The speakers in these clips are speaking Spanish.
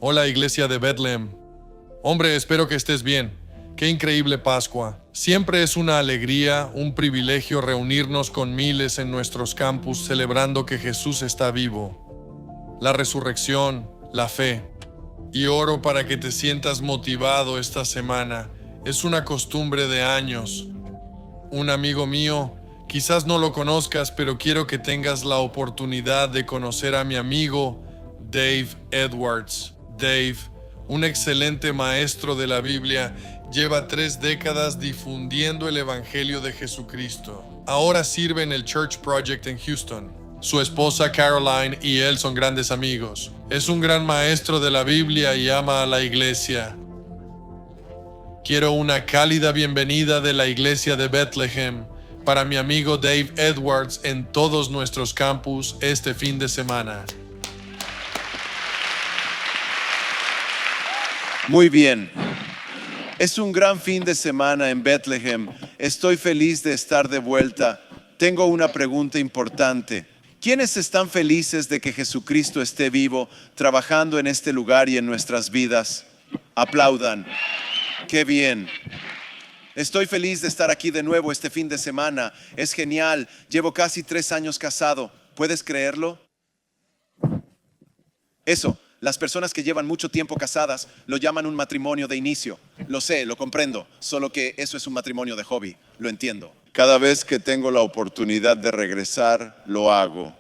Hola, iglesia de Bethlehem. Hombre, espero que estés bien. Qué increíble Pascua. Siempre es una alegría, un privilegio reunirnos con miles en nuestros campus celebrando que Jesús está vivo. La resurrección, la fe. Y oro para que te sientas motivado esta semana. Es una costumbre de años. Un amigo mío, quizás no lo conozcas, pero quiero que tengas la oportunidad de conocer a mi amigo Dave Edwards. Dave, un excelente maestro de la Biblia, lleva 3 décadas difundiendo el Evangelio de Jesucristo. Ahora sirve en el Church Project en Houston. Su esposa Caroline y él son grandes amigos. Es un gran maestro de la Biblia y ama a la iglesia. Quiero una cálida bienvenida de la iglesia de Bethlehem para mi amigo Dave Edwards en todos nuestros campus este fin de semana. Muy bien. Es un gran fin de semana en Bethlehem. Estoy feliz de estar de vuelta. Tengo una pregunta importante. ¿Quiénes están felices de que Jesucristo esté vivo, trabajando en este lugar y en nuestras vidas? Aplaudan. ¡Qué bien! Estoy feliz de estar aquí de nuevo este fin de semana. Es genial. Llevo casi 3 años casado. ¿Puedes creerlo? Eso. Las personas que llevan mucho tiempo casadas lo llaman un matrimonio de inicio. Lo sé, lo comprendo, solo que eso es un matrimonio de hobby, lo entiendo. Cada vez que tengo la oportunidad de regresar, lo hago.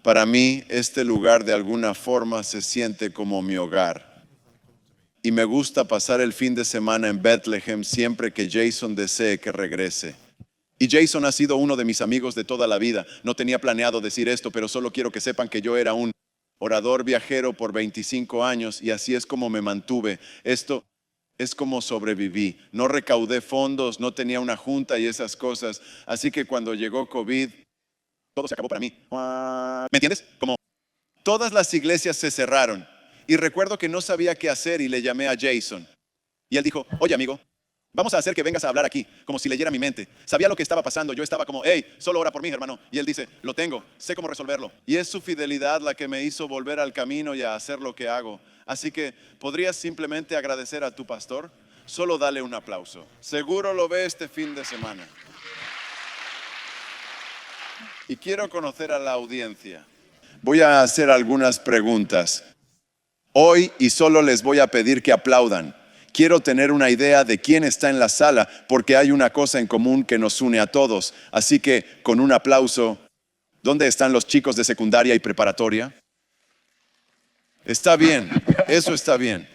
Para mí, este lugar de alguna forma se siente como mi hogar. Y me gusta pasar el fin de semana en Bethlehem siempre que Jason desee que regrese. Y Jason ha sido uno de mis amigos de toda la vida. No tenía planeado decir esto, pero solo quiero que sepan que yo era un orador viajero por 25 años y así es como me mantuve. Esto es como sobreviví. No recaudé fondos, no tenía una junta y esas cosas. Así que cuando llegó COVID, todo se acabó para mí. ¿Me entiendes? Como todas las iglesias se cerraron. Y recuerdo que no sabía qué hacer y le llamé a Jason. Y él dijo, oye amigo, vamos a hacer que vengas a hablar aquí, como si leyera mi mente. Sabía lo que estaba pasando, yo estaba como, hey, solo ora por mí, hermano. Y él dice, lo tengo, sé cómo resolverlo. Y es su fidelidad la que me hizo volver al camino y a hacer lo que hago. Así que, ¿podrías simplemente agradecer a tu pastor? Solo dale un aplauso. Seguro lo ve este fin de semana. Y quiero conocer a la audiencia. Voy a hacer algunas preguntas hoy y solo les voy a pedir que aplaudan. Quiero tener una idea de quién está en la sala porque hay una cosa en común que nos une a todos. Así que, con un aplauso, ¿dónde están los chicos de secundaria y preparatoria? Está bien, eso está bien.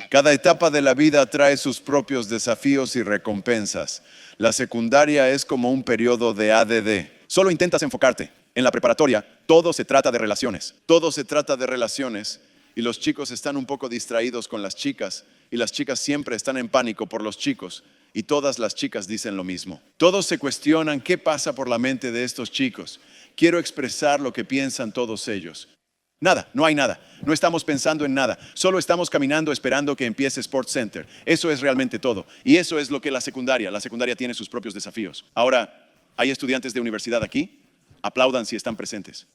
Cada etapa de la vida trae sus propios desafíos y recompensas. La secundaria es como un periodo de ADD. Solo intentas enfocarte. En la preparatoria, todo se trata de relaciones. Todo se trata de relaciones y los chicos están un poco distraídos con las chicas. Y las chicas siempre están en pánico por los chicos. Y todas las chicas dicen lo mismo. Todos se cuestionan qué pasa por la mente de estos chicos. Quiero expresar lo que piensan todos ellos. Nada, no hay nada. No estamos pensando en nada. Solo estamos caminando esperando que empiece Sports Center. Eso es realmente todo. Y eso es lo que la secundaria tiene sus propios desafíos. Ahora, ¿hay estudiantes de universidad aquí? Aplaudan si están presentes.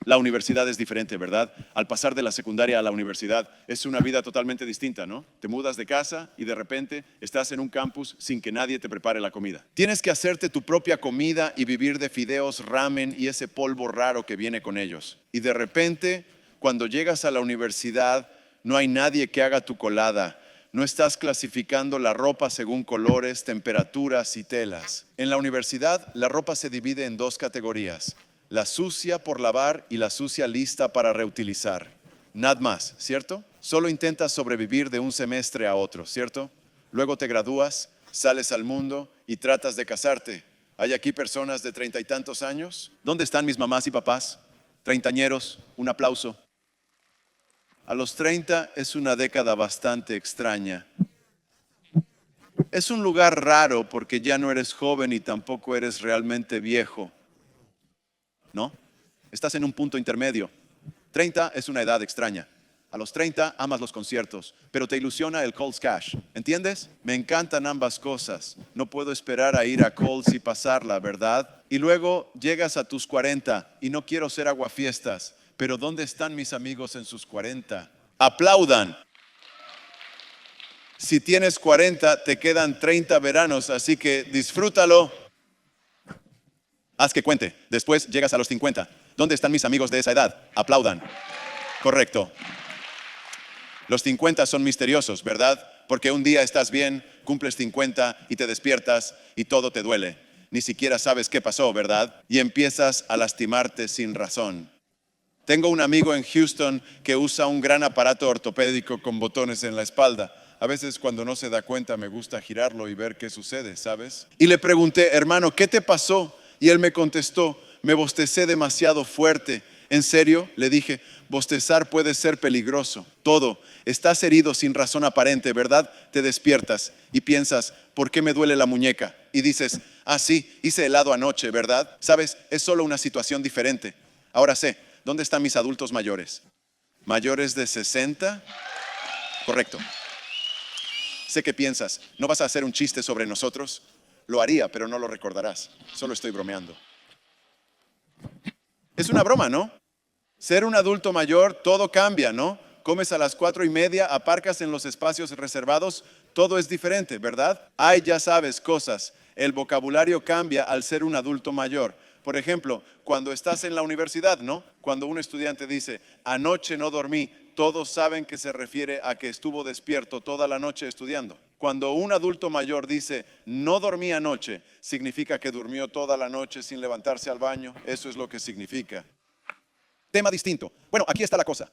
La universidad es diferente, ¿verdad? Al pasar de la secundaria a la universidad es una vida totalmente distinta, ¿no? Te mudas de casa y de repente estás en un campus sin que nadie te prepare la comida. Tienes que hacerte tu propia comida y vivir de fideos, ramen y ese polvo raro que viene con ellos. Y de repente, cuando llegas a la universidad, no hay nadie que haga tu colada. No estás clasificando la ropa según colores, temperaturas y telas. En la universidad, la ropa se divide en 2 categorías. La sucia por lavar y la sucia lista para reutilizar. Nada más, ¿cierto? Solo intentas sobrevivir de un semestre a otro, ¿cierto? Luego te gradúas, sales al mundo y tratas de casarte. ¿Hay aquí personas de 30 y tantos años? ¿Dónde están mis mamás y papás? Treintañeros, un aplauso. A los 30 es una década bastante extraña. Es un lugar raro porque ya no eres joven y tampoco eres realmente viejo. ¿No? Estás en un punto intermedio. 30 es una edad extraña. A los 30 amas los conciertos, pero te ilusiona el Kohl's Cash. ¿Entiendes? Me encantan ambas cosas. No puedo esperar a ir a Kohl's y pasarla, ¿verdad? Y luego llegas a tus 40 y no quiero ser aguafiestas, pero ¿dónde están mis amigos en sus 40? Aplaudan. Si tienes 40, te quedan 30 veranos, así que disfrútalo. Haz que cuente. Después llegas a los 50. ¿Dónde están mis amigos de esa edad? Aplaudan. Correcto. Los 50 son misteriosos, ¿verdad? Porque un día estás bien, cumples 50 y te despiertas y todo te duele. Ni siquiera sabes qué pasó, ¿verdad? Y empiezas a lastimarte sin razón. Tengo un amigo en Houston que usa un gran aparato ortopédico con botones en la espalda. A veces cuando no se da cuenta me gusta girarlo y ver qué sucede, ¿sabes? Y le pregunté, hermano, ¿qué te pasó? Y él me contestó, me bostecé demasiado fuerte. ¿En serio? Le dije, bostezar puede ser peligroso. Todo. Estás herido sin razón aparente, ¿verdad? Te despiertas y piensas, ¿por qué me duele la muñeca? Y dices, sí, hice helado anoche, ¿verdad? ¿Sabes? Es solo una situación diferente. Ahora sé, ¿dónde están mis adultos mayores? ¿Mayores de 60? Correcto. Sé que piensas, ¿no vas a hacer un chiste sobre nosotros? Lo haría, pero no lo recordarás. Solo estoy bromeando. Es una broma, ¿no? Ser un adulto mayor, todo cambia, ¿no? Comes a las 4:30, aparcas en los espacios reservados, todo es diferente, ¿verdad? Hay, ya sabes, cosas. El vocabulario cambia al ser un adulto mayor. Por ejemplo, cuando estás en la universidad, ¿no? Cuando un estudiante dice, anoche no dormí, todos saben que se refiere a que estuvo despierto toda la noche estudiando. Cuando un adulto mayor dice, no dormí anoche, significa que durmió toda la noche sin levantarse al baño. Eso es lo que significa. Tema distinto. Bueno, aquí está la cosa.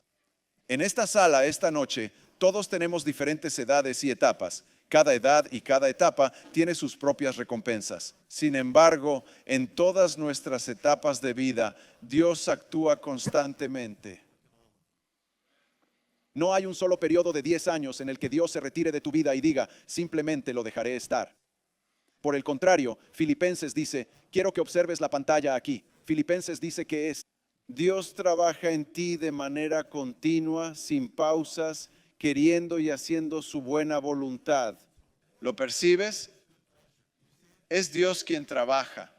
En esta sala, esta noche, todos tenemos diferentes edades y etapas. Cada edad y cada etapa tiene sus propias recompensas. Sin embargo, en todas nuestras etapas de vida, Dios actúa constantemente. No hay un solo periodo de 10 años en el que Dios se retire de tu vida y diga, simplemente lo dejaré estar. Por el contrario, Filipenses dice, quiero que observes la pantalla aquí. Filipenses dice que es, Dios trabaja en ti de manera continua, sin pausas, queriendo y haciendo su buena voluntad. ¿Lo percibes? Es Dios quien trabaja.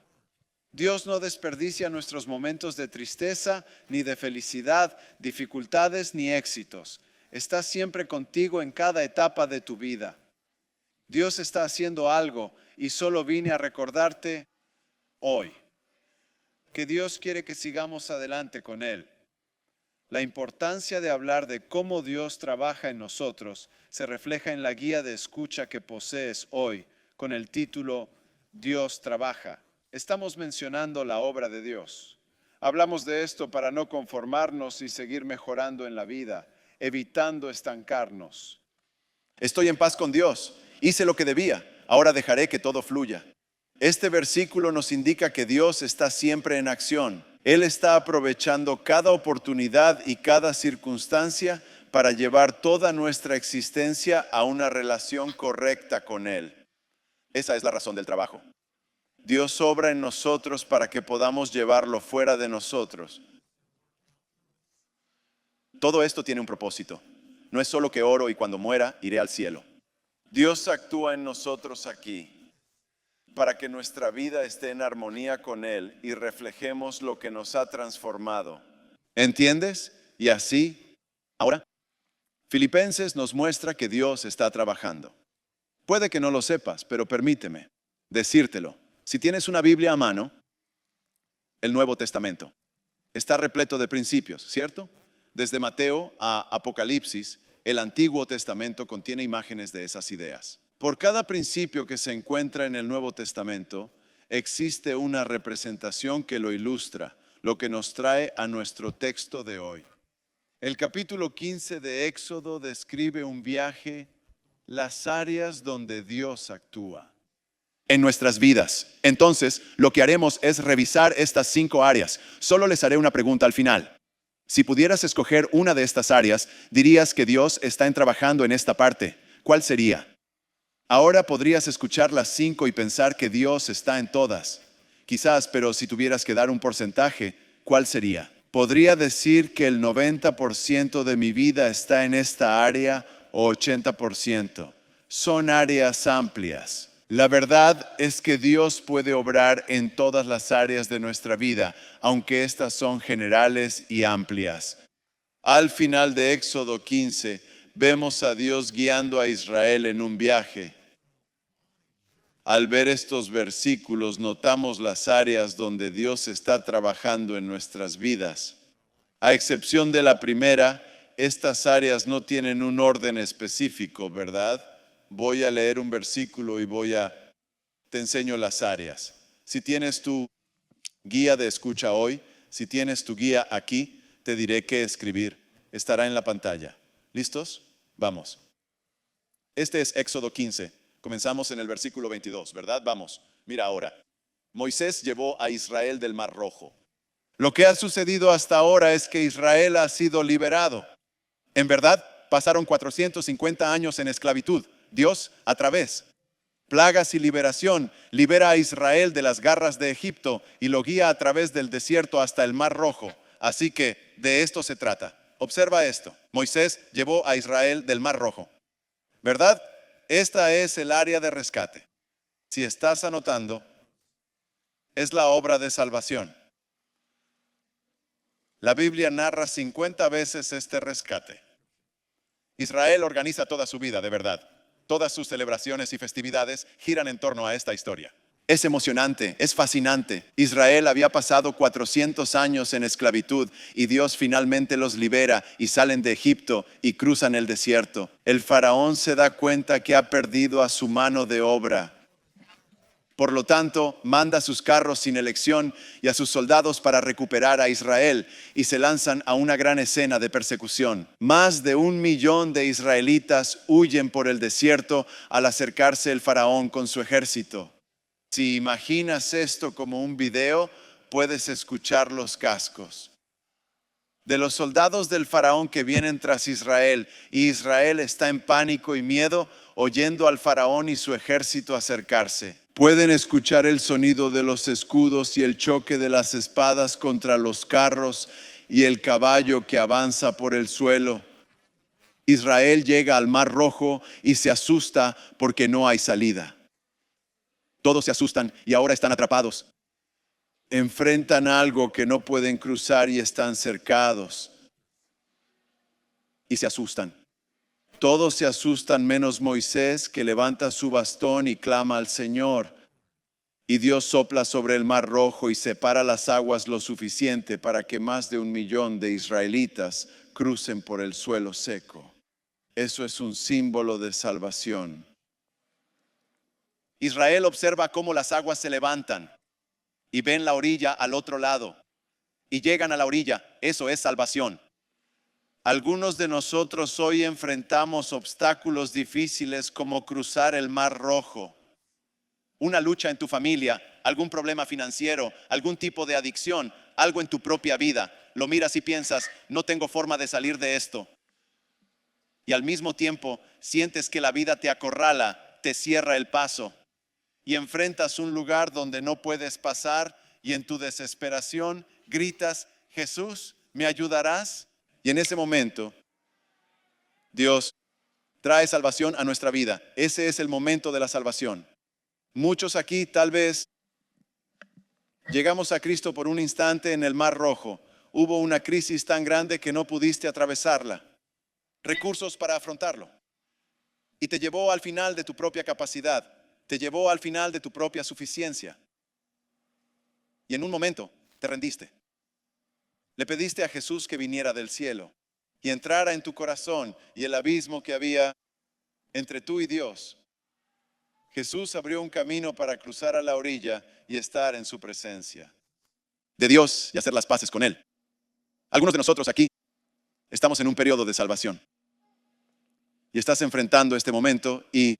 Dios no desperdicia nuestros momentos de tristeza, ni de felicidad, dificultades, ni éxitos. Está siempre contigo en cada etapa de tu vida. Dios está haciendo algo y solo vine a recordarte hoy que Dios quiere que sigamos adelante con Él. La importancia de hablar de cómo Dios trabaja en nosotros se refleja en la guía de escucha que posees hoy con el título Dios trabaja. Estamos mencionando la obra de Dios. Hablamos de esto para no conformarnos y seguir mejorando en la vida, evitando estancarnos. Estoy en paz con Dios, hice lo que debía, ahora dejaré que todo fluya. Este versículo nos indica que Dios está siempre en acción. Él está aprovechando cada oportunidad y cada circunstancia para llevar toda nuestra existencia a una relación correcta con Él. Esa es la razón del trabajo. Dios obra en nosotros para que podamos llevarlo fuera de nosotros. Todo esto tiene un propósito. No es solo que oro y cuando muera iré al cielo. Dios actúa en nosotros aquí para que nuestra vida esté en armonía con Él y reflejemos lo que nos ha transformado. ¿Entiendes? Y así, ahora, Filipenses nos muestra que Dios está trabajando. Puede que no lo sepas, pero permíteme decírtelo. Si tienes una Biblia a mano, el Nuevo Testamento está repleto de principios, ¿cierto? Desde Mateo a Apocalipsis, el Antiguo Testamento contiene imágenes de esas ideas. Por cada principio que se encuentra en el Nuevo Testamento, existe una representación que lo ilustra, lo que nos trae a nuestro texto de hoy. El capítulo 15 de Éxodo describe un viaje, las áreas donde Dios actúa en nuestras vidas. Entonces, lo que haremos es revisar estas 5 áreas. Solo les haré una pregunta al final. Si pudieras escoger una de estas áreas, dirías que Dios está trabajando en esta parte. ¿Cuál sería? Ahora podrías escuchar las 5 y pensar que Dios está en todas. Quizás, pero si tuvieras que dar un porcentaje, ¿cuál sería? Podría decir que el 90% de mi vida está en esta área o 80%. Son áreas amplias. La verdad es que Dios puede obrar en todas las áreas de nuestra vida, aunque estas son generales y amplias. Al final de Éxodo 15, vemos a Dios guiando a Israel en un viaje. Al ver estos versículos, notamos las áreas donde Dios está trabajando en nuestras vidas. A excepción de la primera, estas áreas no tienen un orden específico, ¿verdad? Voy a leer un versículo y te enseño las áreas. Si tienes tu guía de escucha hoy, si tienes tu guía aquí, te diré qué escribir. Estará en la pantalla. ¿Listos? Vamos. Este es Éxodo 15. Comenzamos en el versículo 22, ¿verdad? Vamos. Mira ahora. Moisés llevó a Israel del Mar Rojo. Lo que ha sucedido hasta ahora es que Israel ha sido liberado. En verdad, pasaron 450 años en esclavitud. Dios, a través plagas y liberación, libera a Israel de las garras de Egipto y lo guía a través del desierto hasta el Mar Rojo. Así que de esto se trata. Observa esto. Moisés llevó a Israel del Mar Rojo. ¿Verdad? Esta es el área de rescate. Si estás anotando, es la obra de salvación. La Biblia narra 50 veces este rescate. Israel organiza toda su vida, de verdad. Todas sus celebraciones y festividades giran en torno a esta historia. Es emocionante, es fascinante. Israel había pasado 400 años en esclavitud y Dios finalmente los libera y salen de Egipto y cruzan el desierto. El faraón se da cuenta que ha perdido a su mano de obra. Por lo tanto, manda a sus carros sin elección y a sus soldados para recuperar a Israel y se lanzan a una gran escena de persecución. Más de 1 millón de israelitas huyen por el desierto al acercarse el faraón con su ejército. Si imaginas esto como un video, puedes escuchar los cascos de los soldados del faraón que vienen tras Israel, y Israel está en pánico y miedo, oyendo al faraón y su ejército acercarse. Pueden escuchar el sonido de los escudos y el choque de las espadas contra los carros y el caballo que avanza por el suelo. Israel llega al Mar Rojo y se asusta porque no hay salida. Todos se asustan y ahora están atrapados. Enfrentan algo que no pueden cruzar y están cercados. Y se asustan. Todos se asustan menos Moisés, que levanta su bastón y clama al Señor. Y Dios sopla sobre el Mar Rojo y separa las aguas lo suficiente para que más de 1 millón de israelitas crucen por el suelo seco. Eso es un símbolo de salvación. Israel observa cómo las aguas se levantan y ven la orilla al otro lado y llegan a la orilla. Eso es salvación. Algunos de nosotros hoy enfrentamos obstáculos difíciles como cruzar el Mar Rojo, una lucha en tu familia, algún problema financiero, algún tipo de adicción, algo en tu propia vida. Lo miras y piensas, no tengo forma de salir de esto. Y al mismo tiempo sientes que la vida te acorrala, te cierra el paso y enfrentas un lugar donde no puedes pasar y en tu desesperación gritas, Jesús, ¿me ayudarás? Y en ese momento, Dios trae salvación a nuestra vida. Ese es el momento de la salvación. Muchos aquí tal vez llegamos a Cristo por un instante en el Mar Rojo. Hubo una crisis tan grande que no pudiste atravesarla. Recursos para afrontarlo. Y te llevó al final de tu propia capacidad. Te llevó al final de tu propia suficiencia. Y en un momento te rendiste. Le pediste a Jesús que viniera del cielo y entrara en tu corazón y el abismo que había entre tú y Dios. Jesús abrió un camino para cruzar a la orilla y estar en su presencia de Dios y hacer las paces con Él. Algunos de nosotros aquí estamos en un periodo de salvación y estás enfrentando este momento, y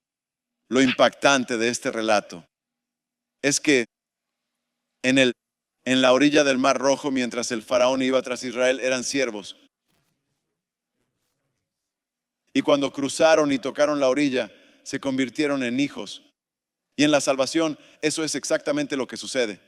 lo impactante de este relato es que en la orilla del Mar Rojo, mientras el faraón iba tras Israel, eran siervos. Y cuando cruzaron y tocaron la orilla, se convirtieron en hijos. Y en la salvación, eso es exactamente lo que sucede.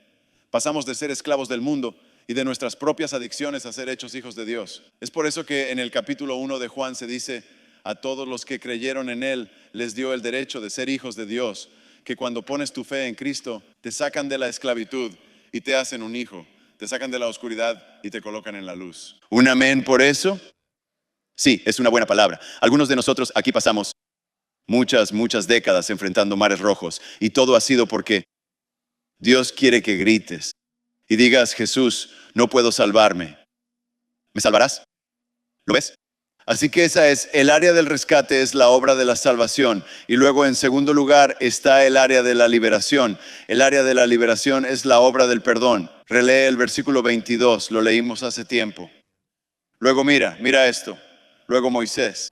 Pasamos de ser esclavos del mundo y de nuestras propias adicciones a ser hechos hijos de Dios. Es por eso que en el capítulo 1 de Juan se dice, a todos los que creyeron en Él, les dio el derecho de ser hijos de Dios. Que cuando pones tu fe en Cristo, te sacan de la esclavitud y te hacen un hijo, te sacan de la oscuridad y te colocan en la luz. ¿Un amén por eso? Sí, es una buena palabra. Algunos de nosotros aquí pasamos muchas décadas enfrentando mares rojos y todo ha sido porque Dios quiere que grites y digas, Jesús, no puedo salvarme. ¿Me salvarás? ¿Lo ves? Así que esa es el área del rescate, es la obra de la salvación. Y luego en segundo lugar está el área de la liberación. El área de la liberación es la obra del perdón. Relee el versículo 22, lo leímos hace tiempo. Luego mira esto. Luego Moisés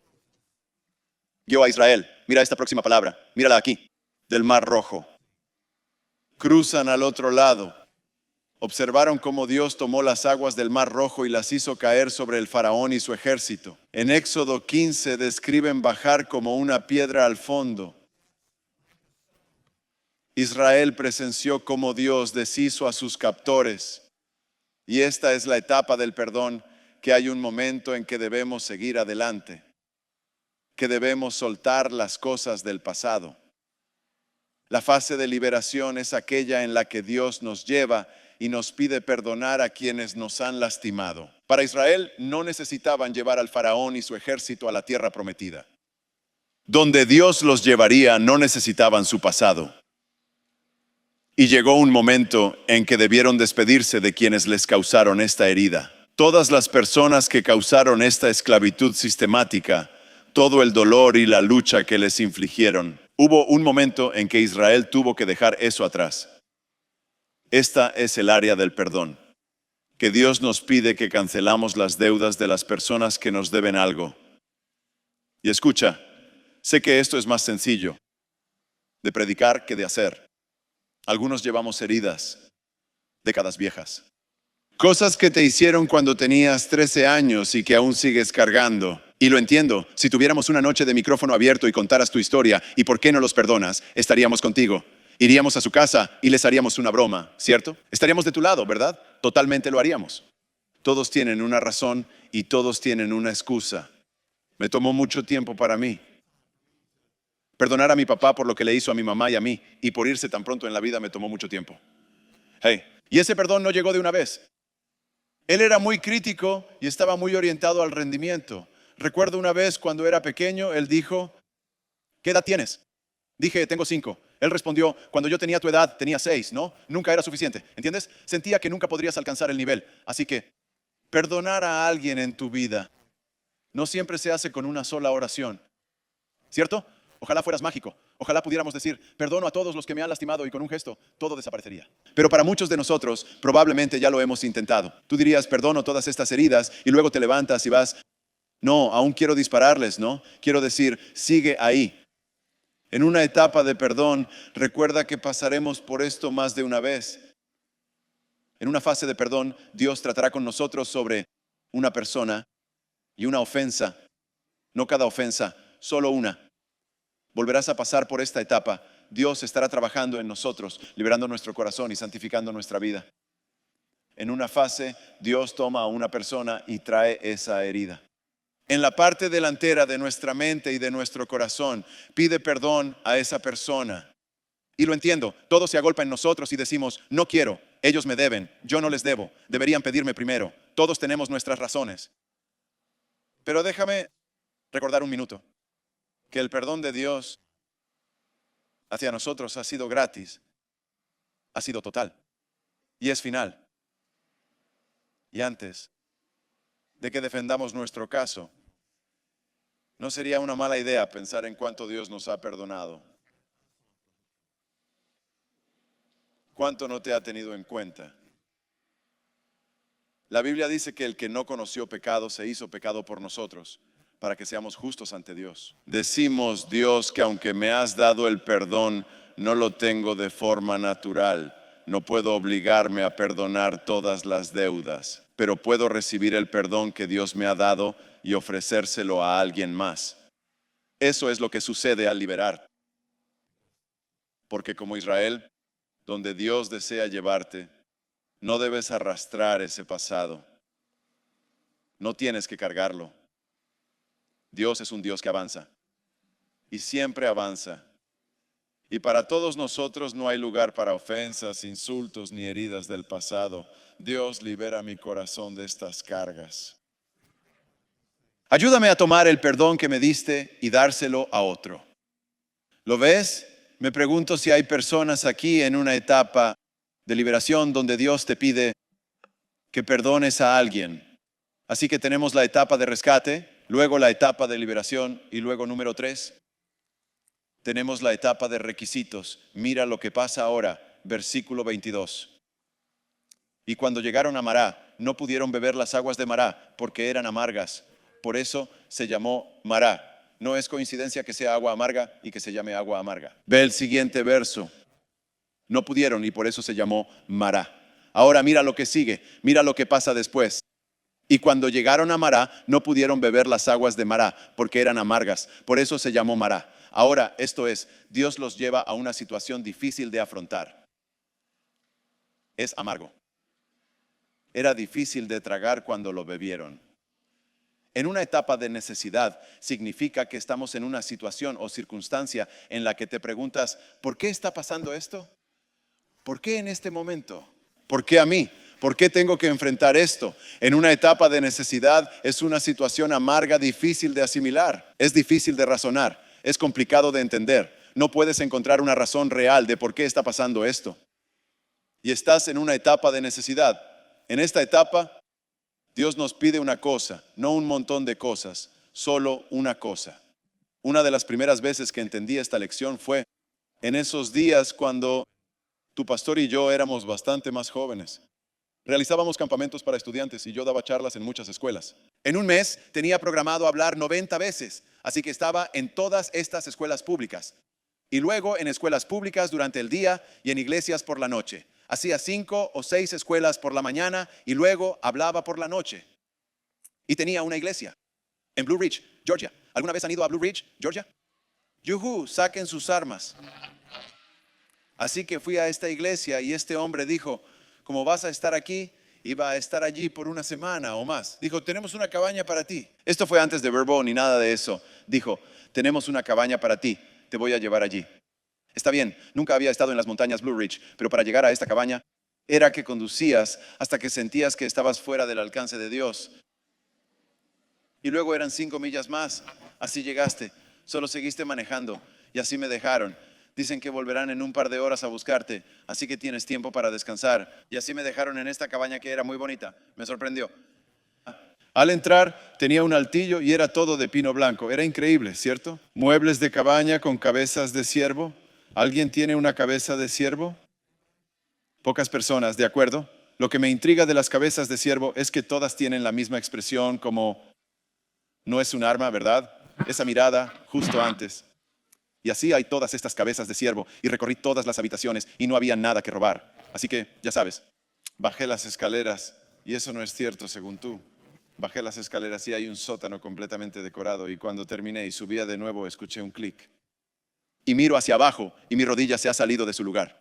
guió a Israel. Mira esta próxima palabra, mírala aquí, del Mar Rojo. Cruzan al otro lado. Observaron cómo Dios tomó las aguas del Mar Rojo y las hizo caer sobre el faraón y su ejército. En Éxodo 15 describen bajar como una piedra al fondo. Israel presenció cómo Dios deshizo a sus captores. Y esta es la etapa del perdón, que hay un momento en que debemos seguir adelante, que debemos soltar las cosas del pasado. La fase de liberación es aquella en la que Dios nos lleva y nos pide perdonar a quienes nos han lastimado. Para Israel no necesitaban llevar al faraón y su ejército a la tierra prometida. Donde Dios los llevaría no necesitaban su pasado. Y llegó un momento en que debieron despedirse de quienes les causaron esta herida. Todas las personas que causaron esta esclavitud sistemática, todo el dolor y la lucha que les infligieron. Hubo un momento en que Israel tuvo que dejar eso atrás. Esta es el área del perdón, que Dios nos pide que cancelamos las deudas de las personas que nos deben algo. Y escucha, sé que esto es más sencillo de predicar que de hacer. Algunos llevamos heridas, décadas viejas. Cosas que te hicieron cuando tenías 13 años y que aún sigues cargando. Y lo entiendo, si tuviéramos una noche de micrófono abierto y contaras tu historia y por qué no los perdonas, estaríamos contigo. Iríamos a su casa y les haríamos una broma, ¿cierto? Estaríamos de tu lado, ¿verdad? Totalmente lo haríamos. Todos tienen una razón y todos tienen una excusa. Me tomó mucho tiempo para mí. Perdonar a mi papá por lo que le hizo a mi mamá y a mí, y por irse tan pronto en la vida me tomó mucho tiempo. Y ese perdón no llegó de una vez. Él era muy crítico y estaba muy orientado al rendimiento. Recuerdo una vez cuando era pequeño, él dijo, ¿qué edad tienes? Dije, tengo 5. Él respondió, cuando yo tenía tu edad, tenía 6, ¿no? Nunca era suficiente, ¿entiendes? Sentía que nunca podrías alcanzar el nivel. Así que, perdonar a alguien en tu vida no siempre se hace con una sola oración, ¿cierto? Ojalá fueras mágico. Ojalá pudiéramos decir, perdono a todos los que me han lastimado y con un gesto todo desaparecería. Pero para muchos de nosotros, probablemente ya lo hemos intentado. Tú dirías, perdono todas estas heridas y luego te levantas y vas, no, aún quiero dispararles, ¿no? Quiero decir, sigue ahí. En una etapa de perdón, recuerda que pasaremos por esto más de una vez. En una fase de perdón, Dios tratará con nosotros sobre una persona y una ofensa. No cada ofensa, solo una. Volverás a pasar por esta etapa. Dios estará trabajando en nosotros, liberando nuestro corazón y santificando nuestra vida. En una fase, Dios toma a una persona y trae esa herida. En la parte delantera de nuestra mente y de nuestro corazón, pide perdón a esa persona. Y lo entiendo, todo se agolpa en nosotros y decimos, no quiero, ellos me deben, yo no les debo, deberían pedirme primero. Todos tenemos nuestras razones. Pero déjame recordar un minuto, que el perdón de Dios hacia nosotros ha sido gratis, ha sido total y es final. Y antes de que defendamos nuestro caso, no sería una mala idea pensar en cuánto Dios nos ha perdonado. ¿Cuánto no te ha tenido en cuenta? La Biblia dice que el que no conoció pecado se hizo pecado por nosotros, para que seamos justos ante Dios. Decimos, Dios, que aunque me has dado el perdón, no lo tengo de forma natural. No puedo obligarme a perdonar todas las deudas, pero puedo recibir el perdón que Dios me ha dado y ofrecérselo a alguien más. Eso es lo que sucede al liberar. Porque como Israel, donde Dios desea llevarte, no debes arrastrar ese pasado. No tienes que cargarlo. Dios es un Dios que avanza y siempre avanza. Y para todos nosotros no hay lugar para ofensas, insultos ni heridas del pasado. Dios libera mi corazón de estas cargas. Ayúdame a tomar el perdón que me diste y dárselo a otro. ¿Lo ves? Me pregunto si hay personas aquí en una etapa de liberación donde Dios te pide que perdones a alguien. Así que tenemos la etapa de rescate, luego la etapa de liberación y luego número 3, tenemos la etapa de requisitos. Mira lo que pasa ahora, versículo 22. Y cuando llegaron a Mará, no pudieron beber las aguas de Mará porque eran amargas. Por eso se llamó Mará. No es coincidencia que sea agua amarga y que se llame agua amarga. Ve el siguiente verso. No pudieron y por eso se llamó Mará. Ahora mira lo que sigue, mira lo que pasa después. Y cuando llegaron a Mará, no pudieron beber las aguas de Mará porque eran amargas. Por eso se llamó Mará. Ahora, esto es, Dios los lleva a una situación difícil de afrontar. Es amargo. Era difícil de tragar cuando lo bebieron. En una etapa de necesidad significa que estamos en una situación o circunstancia en la que te preguntas, ¿por qué está pasando esto? ¿Por qué en este momento? ¿Por qué a mí? ¿Por qué tengo que enfrentar esto? En una etapa de necesidad es una situación amarga, difícil de asimilar, es difícil de razonar, es complicado de entender. No puedes encontrar una razón real de por qué está pasando esto. Y estás en una etapa de necesidad. En esta etapa, Dios nos pide una cosa, no un montón de cosas, solo una cosa. Una de las primeras veces que entendí esta lección fue en esos días cuando tu pastor y yo éramos bastante más jóvenes. Realizábamos campamentos para estudiantes y yo daba charlas en muchas escuelas. En un mes tenía programado hablar 90 veces, así que estaba en todas estas escuelas públicas. Y luego en escuelas públicas durante el día y en iglesias por la noche. Hacía 5 o 6 escuelas por la mañana y luego hablaba por la noche. Y tenía una iglesia en Blue Ridge, Georgia. ¿Alguna vez han ido a Blue Ridge, Georgia? ¡Yujú! Saquen sus armas. Así que fui a esta iglesia y este hombre dijo, como vas a estar aquí, iba a estar allí por una semana o más. Dijo, tenemos una cabaña para ti. Esto fue antes de Verbo ni nada de eso. Dijo, tenemos una cabaña para ti, te voy a llevar allí. Está bien, nunca había estado en las montañas Blue Ridge, pero para llegar a esta cabaña era que conducías hasta que sentías que estabas fuera del alcance de Dios. Y luego eran 5 millas más, así llegaste, solo seguiste manejando y así me dejaron. Dicen que volverán en un par de horas a buscarte, así que tienes tiempo para descansar. Y así me dejaron en esta cabaña que era muy bonita, me sorprendió. Al entrar tenía un altillo y era todo de pino blanco, era increíble, ¿cierto? Muebles de cabaña con cabezas de ciervo. ¿Alguien tiene una cabeza de ciervo? Pocas personas, ¿de acuerdo? Lo que me intriga de las cabezas de ciervo es que todas tienen la misma expresión como, no es un arma, ¿verdad? Esa mirada justo antes. Y así hay todas estas cabezas de ciervo y recorrí todas las habitaciones y no había nada que robar. Así que, ya sabes, bajé las escaleras y eso no es cierto según tú. Bajé las escaleras y hay un sótano completamente decorado y cuando terminé y subía de nuevo escuché un clic. Y miro hacia abajo y mi rodilla se ha salido de su lugar.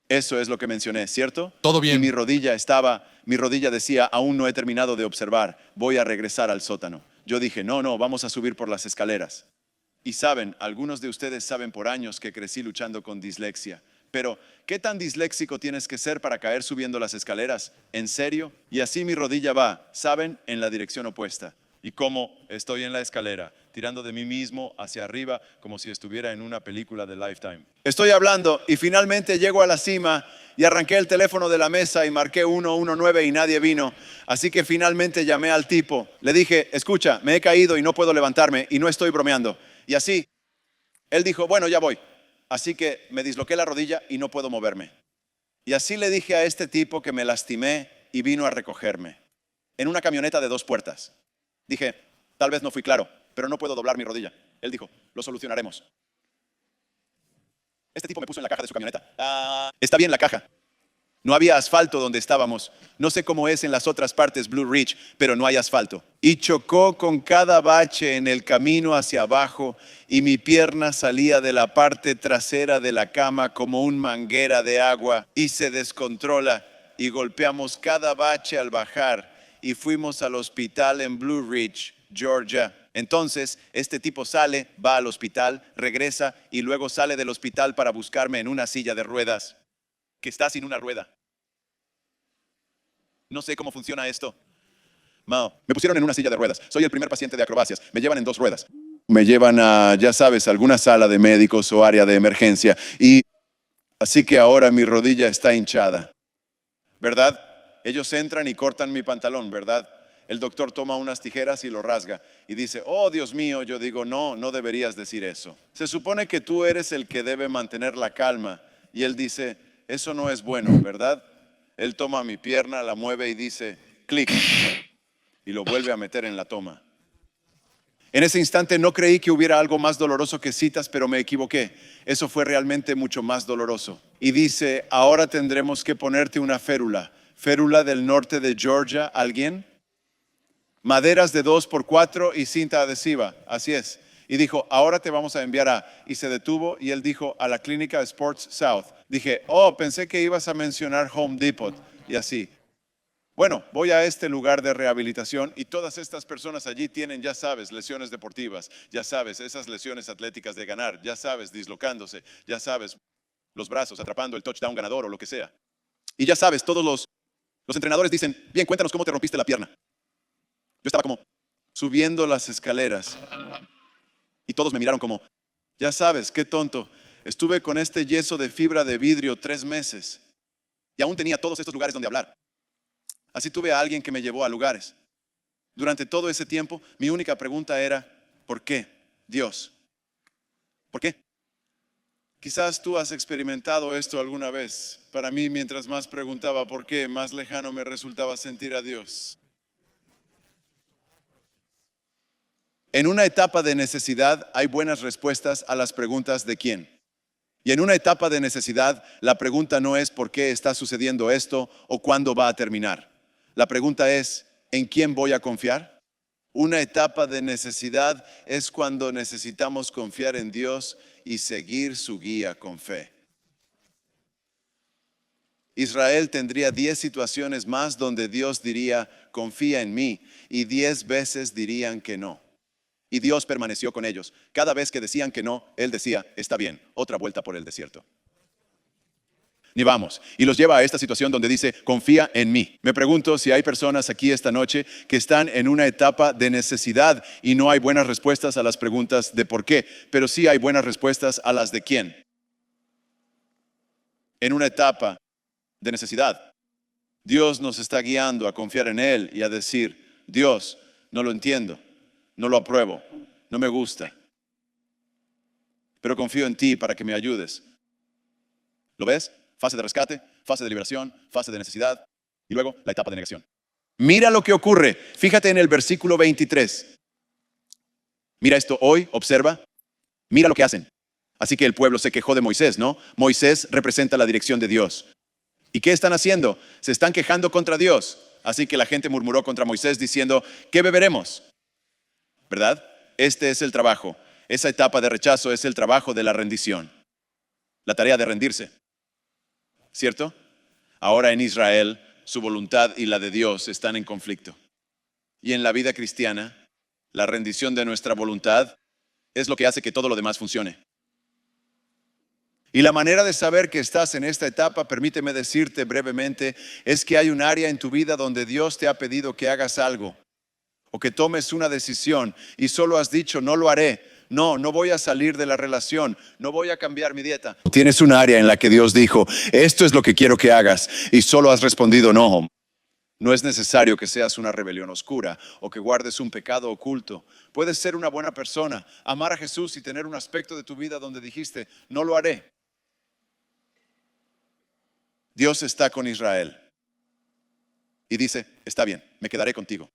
Eso es lo que mencioné, ¿cierto? Todo bien. Y mi rodilla decía, aún no he terminado de observar, voy a regresar al sótano. Yo dije, no, vamos a subir por las escaleras. Y saben, algunos de ustedes saben por años que crecí luchando con dislexia. Pero, ¿qué tan disléxico tienes que ser para caer subiendo las escaleras? ¿En serio? Y así mi rodilla va, ¿saben? En la dirección opuesta. Y como estoy en la escalera, tirando de mí mismo hacia arriba, como si estuviera en una película de Lifetime. Estoy hablando y finalmente llego a la cima y arranqué el teléfono de la mesa y marqué 119 y nadie vino. Así que finalmente llamé al tipo. Le dije, escucha, me he caído y no puedo levantarme y no estoy bromeando. Y así, él dijo, bueno, ya voy. Así que me disloqué la rodilla y no puedo moverme. Y así le dije a este tipo que me lastimé y vino a recogerme. En una camioneta de 2 puertas. Dije, tal vez no fui claro, pero no puedo doblar mi rodilla. Él dijo, lo solucionaremos. Este tipo me puso en la caja de su camioneta. Está bien la caja. No había asfalto donde estábamos. No sé cómo es en las otras partes Blue Ridge, pero no hay asfalto. Y chocó con cada bache en el camino hacia abajo y mi pierna salía de la parte trasera de la cama como un manguera de agua y se descontrola y golpeamos cada bache al bajar y fuimos al hospital en Blue Ridge, Georgia. Entonces, este tipo sale, va al hospital, regresa y luego sale del hospital para buscarme en una silla de ruedas, que está sin una rueda. No sé cómo funciona esto, Mao, me pusieron en una silla de ruedas. Soy el primer paciente de acrobacias. Me llevan en 2 ruedas. Me llevan a, ya sabes, alguna sala de médicos o área de emergencia. Y así que ahora mi rodilla está hinchada. ¿Verdad? Ellos entran y cortan mi pantalón, ¿verdad? El doctor toma unas tijeras y lo rasga y dice, oh Dios mío, yo digo, no, no deberías decir eso. Se supone que tú eres el que debe mantener la calma. Y él dice, eso no es bueno, ¿verdad? Él toma mi pierna, la mueve y dice, clic, y lo vuelve a meter en la toma. En ese instante no creí que hubiera algo más doloroso que citas, pero me equivoqué. Eso fue realmente mucho más doloroso. Y dice, ahora tendremos que ponerte una férula. Férula del norte de Georgia, ¿alguien? Maderas de 2x4 y cinta adhesiva, así es. Y dijo, ahora te vamos a enviar y se detuvo y él dijo, a la clínica Sports South. Dije, oh, pensé que ibas a mencionar Home Depot y así. Bueno, voy a este lugar de rehabilitación y todas estas personas allí tienen, ya sabes, lesiones deportivas, ya sabes, esas lesiones atléticas de ganar, ya sabes, dislocándose, ya sabes, los brazos atrapando el touchdown ganador o lo que sea. Y ya sabes, todos los entrenadores dicen, bien, cuéntanos cómo te rompiste la pierna. Yo estaba como subiendo las escaleras y todos me miraron como, ya sabes, qué tonto. Estuve con este yeso de fibra de vidrio 3 meses y aún tenía todos estos lugares donde hablar. Así tuve a alguien que me llevó a lugares. Durante todo ese tiempo, mi única pregunta era, ¿por qué? Dios. ¿Por qué? Quizás tú has experimentado esto alguna vez. Para mí, mientras más preguntaba por qué, más lejano me resultaba sentir a Dios. En una etapa de necesidad hay buenas respuestas a las preguntas de quién. Y en una etapa de necesidad, la pregunta no es por qué está sucediendo esto o cuándo va a terminar. La pregunta es, ¿en quién voy a confiar? Una etapa de necesidad es cuando necesitamos confiar en Dios y seguir su guía con fe. Israel tendría 10 situaciones más donde Dios diría, confía en mí, y 10 veces dirían que no. Y Dios permaneció con ellos. Cada vez que decían que no, Él decía, está bien, otra vuelta por el desierto. Ni vamos. Y los lleva a esta situación donde dice, confía en mí. Me pregunto si hay personas aquí esta noche que están en una etapa de necesidad y no hay buenas respuestas a las preguntas de por qué, pero sí hay buenas respuestas a las de quién. En una etapa de necesidad, Dios nos está guiando a confiar en Él y a decir, Dios, no lo entiendo, no lo apruebo, no me gusta, pero confío en ti para que me ayudes. ¿Lo ves? Fase de rescate, fase de liberación, fase de necesidad y luego la etapa de negación. Mira lo que ocurre. Fíjate en el versículo 23. Mira esto hoy, observa. Mira lo que hacen. Así que el pueblo se quejó de Moisés, ¿no? Moisés representa la dirección de Dios. ¿Y qué están haciendo? Se están quejando contra Dios. Así que la gente murmuró contra Moisés diciendo, ¿qué beberemos? ¿Verdad? Este es el trabajo. Esa etapa de rechazo es el trabajo de la rendición. La tarea de rendirse. ¿Cierto? Ahora en Israel, su voluntad y la de Dios están en conflicto. Y en la vida cristiana, la rendición de nuestra voluntad es lo que hace que todo lo demás funcione. Y la manera de saber que estás en esta etapa, permíteme decirte brevemente, es que hay un área en tu vida donde Dios te ha pedido que hagas algo o que tomes una decisión y solo has dicho, no lo haré. No, no voy a salir de la relación, no voy a cambiar mi dieta. Tienes un área en la que Dios dijo, esto es lo que quiero que hagas y solo has respondido no. No es necesario que seas una rebelión oscura o que guardes un pecado oculto. Puedes ser una buena persona, amar a Jesús y tener un aspecto de tu vida donde dijiste, no lo haré. Dios está con Israel y dice, está bien, me quedaré contigo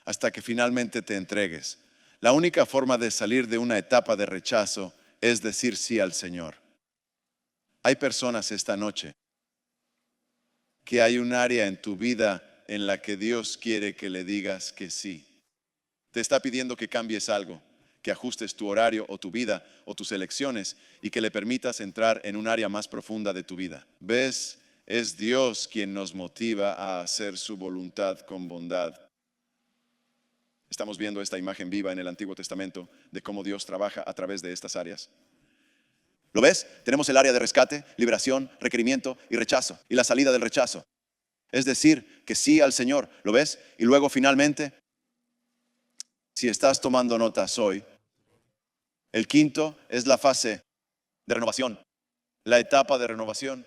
hasta que finalmente te entregues. La única forma de salir de una etapa de rechazo es decir sí al Señor. Hay personas esta noche que hay un área en tu vida en la que Dios quiere que le digas que sí. Te está pidiendo que cambies algo, que ajustes tu horario o tu vida o tus elecciones y que le permitas entrar en un área más profunda de tu vida. ¿Ves? Es Dios quien nos motiva a hacer su voluntad con bondad. Estamos viendo esta imagen viva en el Antiguo Testamento de cómo Dios trabaja a través de estas áreas. ¿Lo ves? Tenemos el área de rescate, liberación, requerimiento y rechazo. Y la salida del rechazo. Es decir, que sí al Señor. ¿Lo ves? Y luego finalmente, si estás tomando notas hoy, el quinto es la fase de renovación, la etapa de renovación.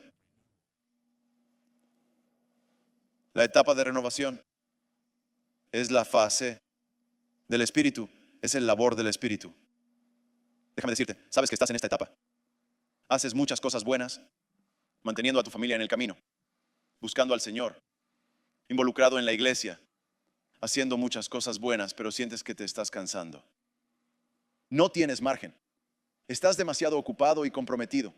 La etapa de renovación es la fase del Espíritu, es el labor del Espíritu. Déjame decirte, sabes que estás en esta etapa. Haces muchas cosas buenas, manteniendo a tu familia en el camino, buscando al Señor, involucrado en la iglesia, haciendo muchas cosas buenas, pero sientes que te estás cansando. No tienes margen. Estás demasiado ocupado y comprometido.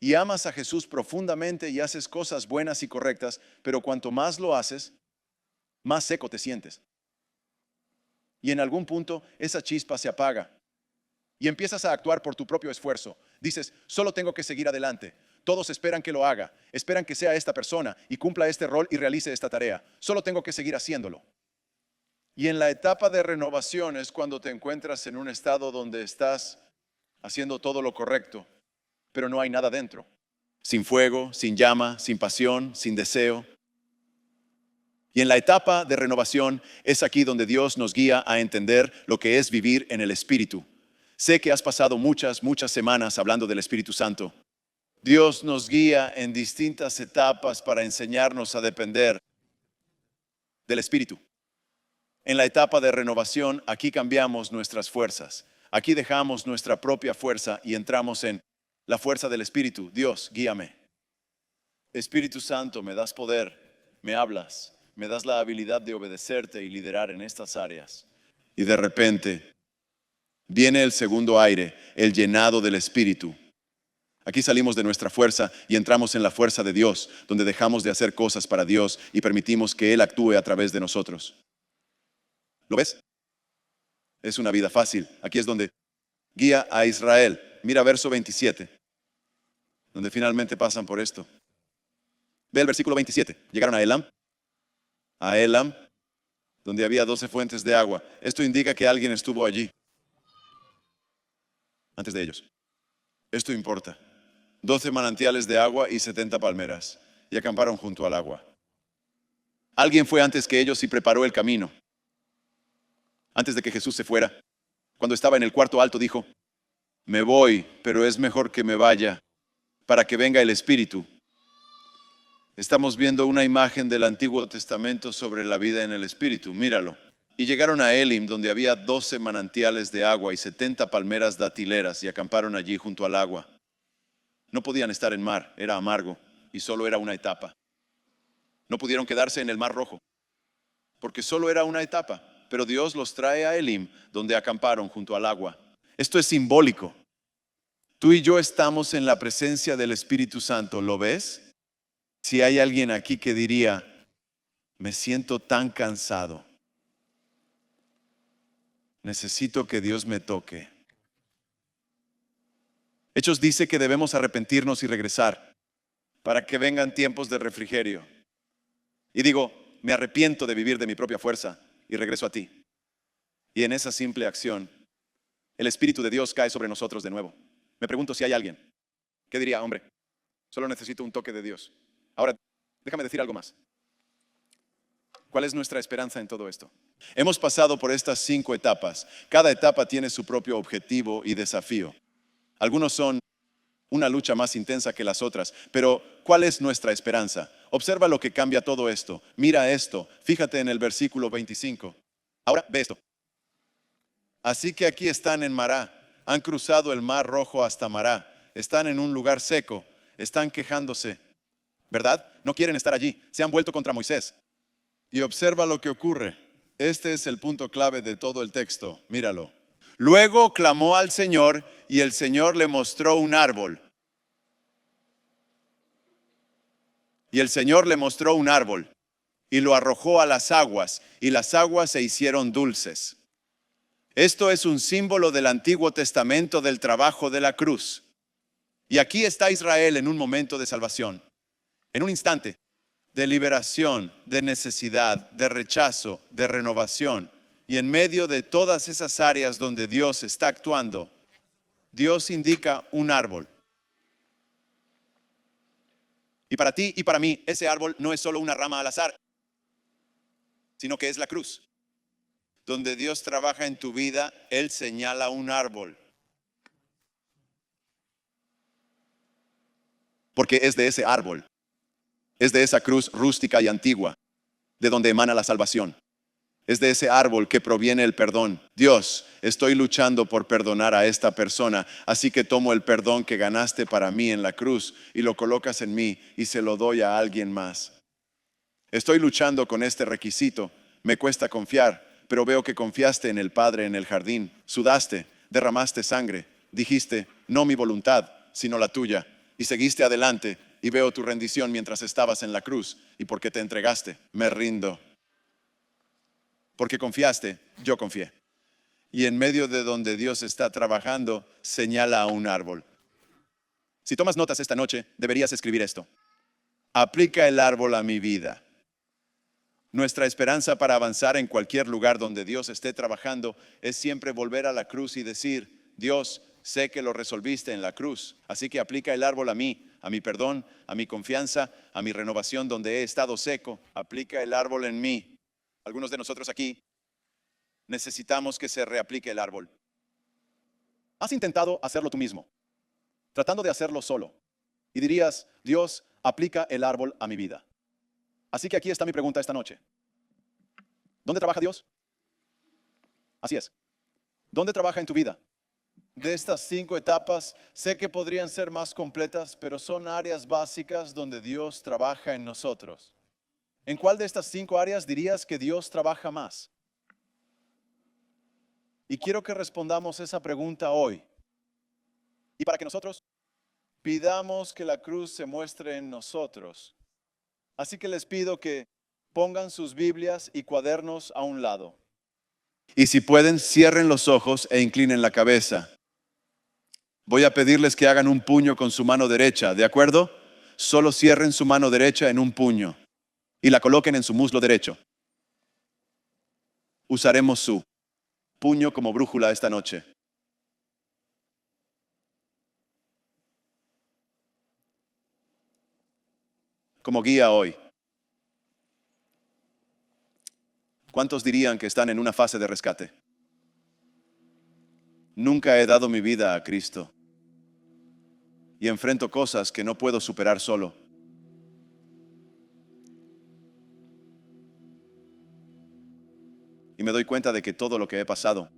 Y amas a Jesús profundamente y haces cosas buenas y correctas, pero cuanto más lo haces, más seco te sientes. Y en algún punto esa chispa se apaga y empiezas a actuar por tu propio esfuerzo. Dices, solo tengo que seguir adelante. Todos esperan que lo haga, esperan que sea esta persona y cumpla este rol y realice esta tarea. Solo tengo que seguir haciéndolo. Y en la etapa de renovación es cuando te encuentras en un estado donde estás haciendo todo lo correcto, pero no hay nada dentro. Sin fuego, sin llama, sin pasión, sin deseo. Y en la etapa de renovación es aquí donde Dios nos guía a entender lo que es vivir en el Espíritu. Sé que has pasado muchas semanas hablando del Espíritu Santo. Dios nos guía en distintas etapas para enseñarnos a depender del Espíritu. En la etapa de renovación, aquí cambiamos nuestras fuerzas. Aquí dejamos nuestra propia fuerza y entramos en la fuerza del Espíritu. Dios, guíame. Espíritu Santo, me das poder, me hablas, me das la habilidad de obedecerte y liderar en estas áreas. Y de repente viene el segundo aire, el llenado del Espíritu. Aquí salimos de nuestra fuerza y entramos en la fuerza de Dios, donde dejamos de hacer cosas para Dios y permitimos que Él actúe a través de nosotros. ¿Lo ves? Es una vida fácil. Aquí es donde guía a Israel. Mira verso 27, donde finalmente pasan por esto. Ve el versículo 27. Llegaron a Elam, donde había 12 fuentes de agua. Esto indica que alguien estuvo allí antes de ellos. Esto importa. 12 manantiales de agua y 70 palmeras. Y acamparon junto al agua. Alguien fue antes que ellos y preparó el camino. Antes de que Jesús se fuera, cuando estaba en el cuarto alto, dijo, me voy, pero es mejor que me vaya, para que venga el Espíritu. Estamos viendo una imagen del Antiguo Testamento sobre la vida en el Espíritu. Míralo. Y llegaron a Elim, donde había 12 manantiales de agua y 70 palmeras datileras, y acamparon allí junto al agua. No podían estar en mar, era amargo, y solo era una etapa. No pudieron quedarse en el Mar Rojo, porque solo era una etapa. Pero Dios los trae a Elim, donde acamparon junto al agua. Esto es simbólico. Tú y yo estamos en la presencia del Espíritu Santo, ¿lo ves? Si hay alguien aquí que diría, me siento tan cansado, necesito que Dios me toque. Hechos dice que debemos arrepentirnos y regresar para que vengan tiempos de refrigerio. Y digo, me arrepiento de vivir de mi propia fuerza y regreso a ti. Y en esa simple acción, el Espíritu de Dios cae sobre nosotros de nuevo. Me pregunto si hay alguien que diría, hombre, solo necesito un toque de Dios. Ahora, déjame decir algo más. ¿Cuál es nuestra esperanza en todo esto? Hemos pasado por estas 5 etapas. Cada etapa tiene su propio objetivo y desafío. Algunos son una lucha más intensa que las otras, pero ¿cuál es nuestra esperanza? Observa lo que cambia todo esto. Mira esto. Fíjate en el versículo 25. Ahora ve esto. Así que aquí están en Mará. Han cruzado el Mar Rojo hasta Mará. Están en un lugar seco. Están quejándose. ¿Verdad? No quieren estar allí. Se han vuelto contra Moisés. Y observa lo que ocurre. Este es el punto clave de todo el texto. Míralo. Luego clamó al Señor y el Señor le mostró un árbol. Y el Señor le mostró un árbol y lo arrojó a las aguas y las aguas se hicieron dulces. Esto es un símbolo del Antiguo Testamento del trabajo de la cruz. Y aquí está Israel en un momento de salvación, en un instante de liberación, de necesidad, de rechazo, de renovación. Y en medio de todas esas áreas donde Dios está actuando, Dios indica un árbol. Y para ti y para mí, ese árbol no es solo una rama al azar, sino que es la cruz. Donde Dios trabaja en tu vida, Él señala un árbol. Porque es de ese árbol, es de esa cruz rústica y antigua, de donde emana la salvación. Es de ese árbol que proviene el perdón. Dios, estoy luchando por perdonar a esta persona, así que tomo el perdón que ganaste para mí en la cruz y lo colocas en mí y se lo doy a alguien más. Estoy luchando con este requisito, me cuesta confiar, pero veo que confiaste en el Padre en el jardín, sudaste, derramaste sangre, dijiste, no mi voluntad, sino la tuya, y seguiste adelante, y veo tu rendición mientras estabas en la cruz, y porque te entregaste, me rindo. Porque confiaste, yo confié. Y en medio de donde Dios está trabajando, señala a un árbol. Si tomas notas esta noche, deberías escribir esto. Aplica el árbol a mi vida. Nuestra esperanza para avanzar en cualquier lugar donde Dios esté trabajando es siempre volver a la cruz y decir, Dios, sé que lo resolviste en la cruz, así que aplica el árbol a mí, a mi perdón, a mi confianza, a mi renovación donde he estado seco. Aplica el árbol en mí. Algunos de nosotros aquí necesitamos que se reaplique el árbol. ¿Has intentado hacerlo tú mismo? Tratando de hacerlo solo. Y dirías, Dios, aplica el árbol a mi vida. Así que aquí está mi pregunta esta noche. ¿Dónde trabaja Dios? Así es. ¿Dónde trabaja en tu vida? De estas 5 etapas, sé que podrían ser más completas, pero son áreas básicas donde Dios trabaja en nosotros. ¿En cuál de estas 5 áreas dirías que Dios trabaja más? Y quiero que respondamos esa pregunta hoy. Y para que nosotros pidamos que la cruz se muestre en nosotros. Así que les pido que pongan sus Biblias y cuadernos a un lado. Y si pueden, cierren los ojos e inclinen la cabeza. Voy a pedirles que hagan un puño con su mano derecha, ¿de acuerdo? Solo cierren su mano derecha en un puño y la coloquen en su muslo derecho. Usaremos su puño como brújula esta noche. Como guía hoy. ¿Cuántos dirían que están en una fase de rescate? Nunca he dado mi vida a Cristo y enfrento cosas que no puedo superar solo. Y me doy cuenta de que todo lo que he pasado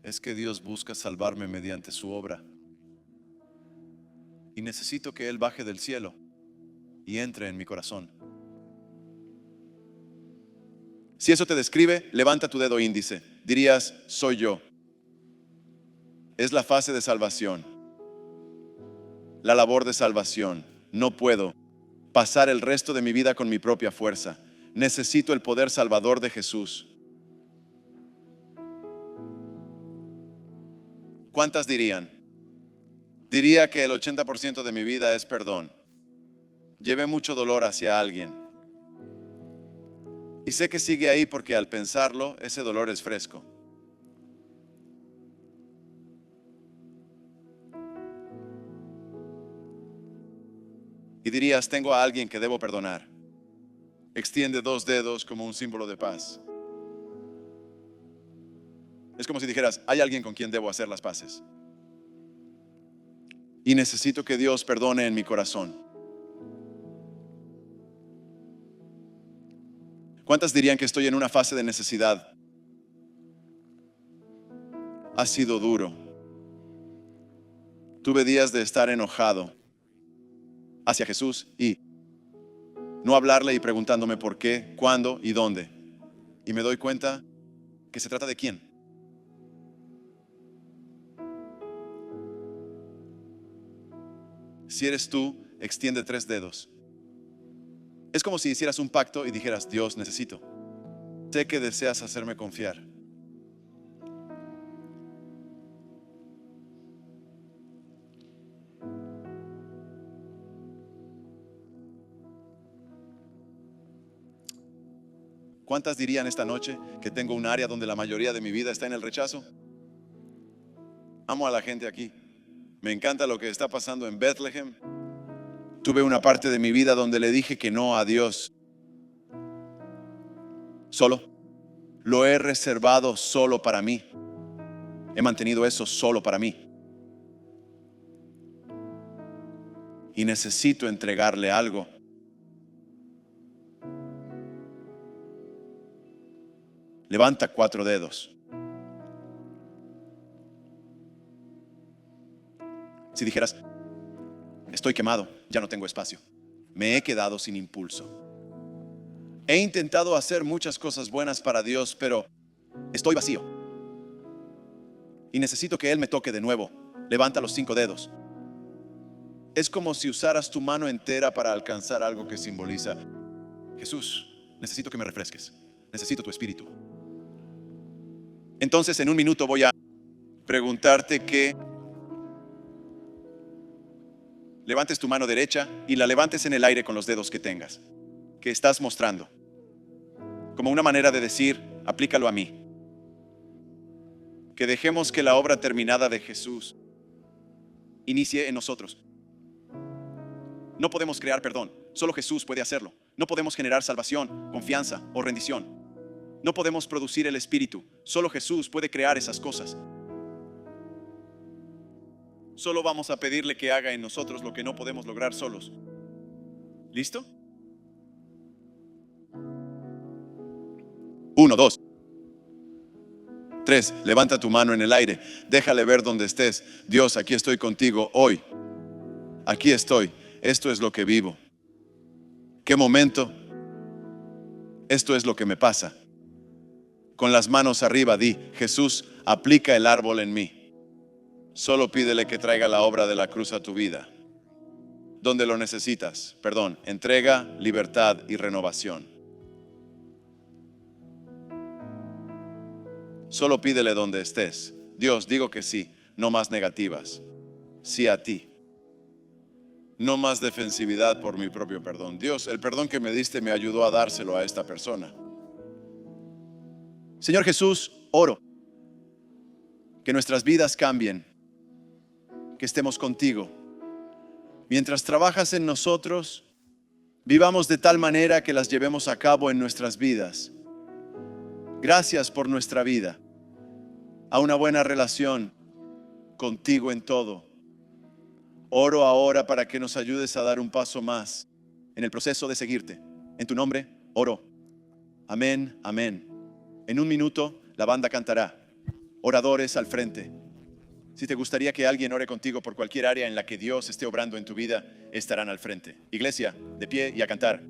es que Dios busca salvarme mediante su obra. Y necesito que Él baje del cielo y entre en mi corazón. Si eso te describe, levanta tu dedo índice. Dirías, soy yo. Es la fase de salvación. La labor de salvación. No puedo pasar el resto de mi vida con mi propia fuerza. Necesito el poder salvador de Jesús. ¿Cuántas dirían? Diría que el 80% de mi vida es perdón. Llevé mucho dolor hacia alguien. Y sé que sigue ahí porque al pensarlo, ese dolor es fresco. Y dirías, tengo a alguien que debo perdonar. Extiende 2 dedos como un símbolo de paz. Es como si dijeras, hay alguien con quien debo hacer las paces. Y necesito que Dios perdone en mi corazón. ¿Cuántas dirían que estoy en una fase de necesidad? Ha sido duro. Tuve días de estar enojado hacia Jesús y no hablarle y preguntándome por qué, cuándo y dónde. Y me doy cuenta que se trata de quién. Si eres tú, extiende 3 dedos. Es como si hicieras un pacto y dijeras, Dios, necesito. Sé que deseas hacerme confiar. ¿Cuántas dirían esta noche que tengo un área donde la mayoría de mi vida está en el rechazo? Amo a la gente aquí. Me encanta lo que está pasando en Bethlehem. Tuve una parte de mi vida donde le dije que no a Dios. Solo. Lo he reservado solo para mí. He mantenido eso solo para mí. Y necesito entregarle algo. Levanta 4 dedos. Si dijeras, estoy quemado, ya no tengo espacio. Me he quedado sin impulso. He intentado hacer muchas cosas buenas para Dios, pero estoy vacío. Y necesito que Él me toque de nuevo. Levanta los 5 dedos. Es como si usaras tu mano entera para alcanzar algo que simboliza: Jesús, necesito que me refresques. Necesito tu espíritu. Entonces, en un minuto voy a preguntarte que levantes tu mano derecha y la levantes en el aire con los dedos que tengas, que estás mostrando, como una manera de decir, aplícalo a mí. Que dejemos que la obra terminada de Jesús inicie en nosotros. No podemos crear perdón, solo Jesús puede hacerlo. No podemos generar salvación, confianza o rendición. No podemos producir el Espíritu, solo Jesús puede crear esas cosas. Solo vamos a pedirle que haga en nosotros lo que no podemos lograr solos. ¿Listo? 1, 2, 3. Levanta tu mano en el aire. Déjale ver dónde estés. Dios, aquí estoy contigo hoy. Aquí estoy. Esto es lo que vivo. ¿Qué momento? Esto es lo que me pasa. Con las manos arriba, di: Jesús, aplica el árbol en mí. Solo pídele que traiga la obra de la cruz a tu vida. Donde lo necesitas, perdón, entrega, libertad y renovación. Solo pídele donde estés. Dios, digo que sí, no más negativas. Sí a ti. No más defensividad por mi propio perdón. Dios, el perdón que me diste me ayudó a dárselo a esta persona. Señor Jesús, oro que nuestras vidas cambien, que estemos contigo. Mientras trabajas en nosotros, vivamos de tal manera que las llevemos a cabo en nuestras vidas. Gracias por nuestra vida, a una buena relación contigo en todo. Oro ahora para que nos ayudes a dar un paso más en el proceso de seguirte. En tu nombre, oro. Amén, amén. En un minuto, la banda cantará. Oradores al frente. Si te gustaría que alguien ore contigo por cualquier área en la que Dios esté obrando en tu vida, estarán al frente. Iglesia, de pie y a cantar.